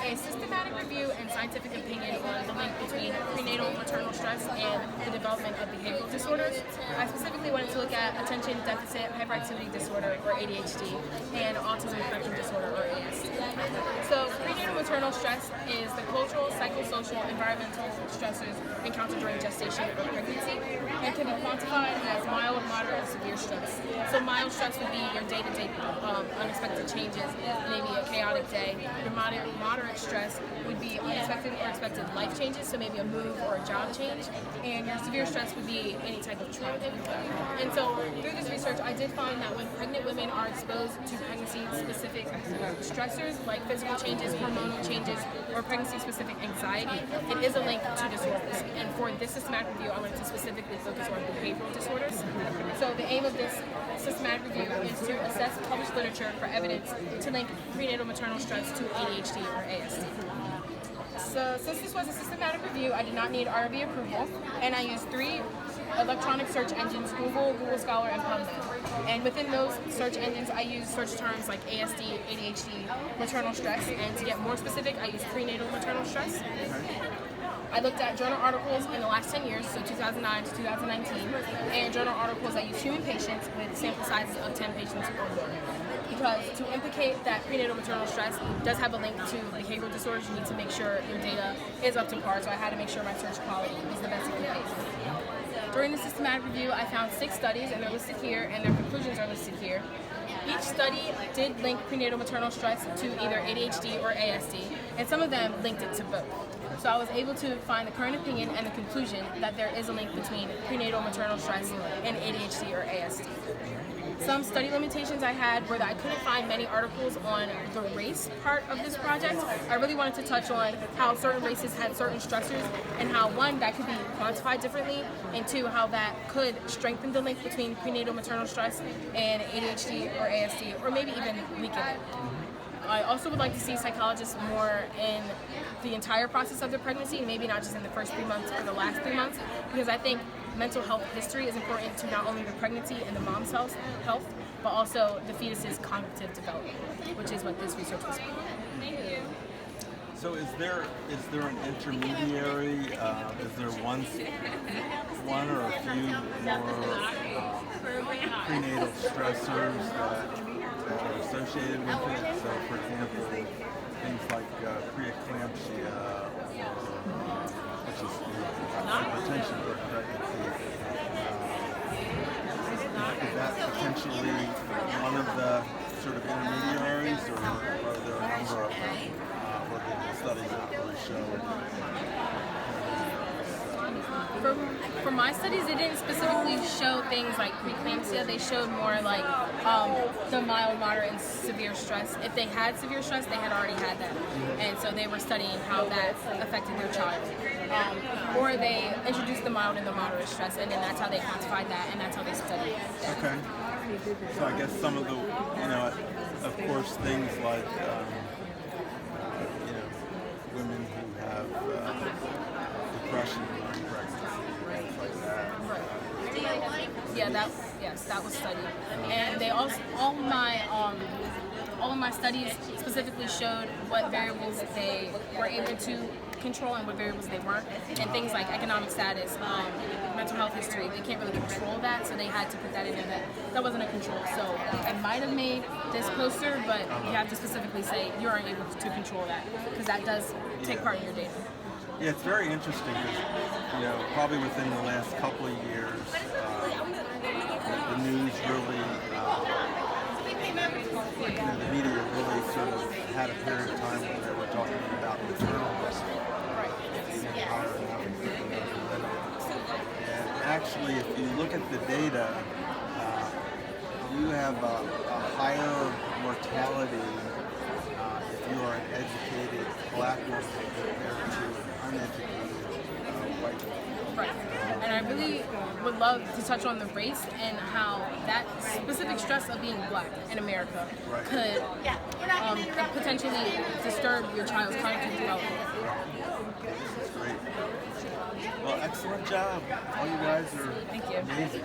a systematic review and scientific opinion on the link between prenatal maternal stress and the development of behavioral disorders. I specifically wanted to look at attention deficit hyperactivity disorder, or ADHD, and autism spectrum disorder, or ASD. So prenatal maternal stress is the cultural, psychosocial, environmental stressors encountered during gestation or pregnancy, and can be quantified as mild, moderate, or severe stress. So mild stress would be your day-to-day unexpected changes, maybe a chaotic day. Your moderate stress would be unexpected or expected life changes, so maybe a move or a job change. And your severe stress would be any type of trauma. And so through this research, I did find that when pregnant women are exposed to pregnancy-specific stressors like physical changes, hormonal changes, or pregnancy-specific anxiety, it is a link to disorders. And for this systematic review, I wanted to specifically focus on behavioral disorders. So the aim of this systematic review is to assess published literature for evidence to link prenatal maternal stress to ADHD or ASD. So since this was a systematic review, I did not need RV approval, and I used 3 electronic search engines: Google, Google Scholar, and PubMed. And within those search engines, I used search terms like ASD, ADHD, maternal stress, and to get more specific, I used prenatal maternal stress. I looked at journal articles in the last 10 years, so 2009 to 2019, and journal articles that use human patients with sample sizes of 10 patients or more. Because to implicate that prenatal maternal stress does have a link to behavioral disorders, you need to make sure your data is up to par, so I had to make sure my search quality was the best it could be. During the systematic review, I found 6 studies, and they're listed here, and their conclusions are listed here. Each study did link prenatal maternal stress to either ADHD or ASD, and some of them linked it to both. So I was able to find the current opinion and the conclusion that there is a link between prenatal maternal stress and ADHD or ASD. Some study limitations I had were that I couldn't find many articles on the race part of this project. I really wanted to touch on how certain races had certain stressors, and how, one, that could be quantified differently, and 2, how that could strengthen the link between prenatal maternal stress and ADHD or ASD, or maybe even weaken it. I also would like to see psychologists more in the entire process of the pregnancy, maybe not just in the first 3 months or the last 3 months, because I think mental health history is important to not only the pregnancy and the mom's health, but also the fetus's cognitive development, which is what this research was about. Thank you. So is there an intermediary? Is there one or a few more prenatal stressors that are associated with it? So, for example, things like preeclampsia, which is hypertension with pregnancy. Is that potentially one of the sort of intermediaries, or are there a number of them? Or did the studies not really show? For my studies, they didn't specifically show things like preeclampsia. They showed more like the mild, moderate, and severe stress. If they had severe stress, they had already had that, and so they were studying how that affected their child. Or they introduced the mild and the moderate stress, and then that's how they quantified that, and that's how they studied it. Okay. So I guess some of the, of course, things like, women who have depression during pregnancy, things like that. Right. Yeah, that was studied, and they also all of my studies specifically showed what variables they were able to control and what variables they weren't, and things like economic status, mental health history. They can't really control that, so they had to put that in there. That wasn't a control. So I might have made this poster, but you have to specifically say you aren't able to control that, because that does take part in your data. Yeah, it's very interesting because, probably within the last couple of years, the news really, the media really sort of had a period of time when they were talking about maternal risk. And actually, if you look at the data, you have a higher mortality if you are an educated black woman compared to an uneducated white woman. Right. And I really would love to touch on the race and how that specific stress of being black in America could potentially disturb your child's cognitive development. That's great. Well, excellent job. All you guys are amazing.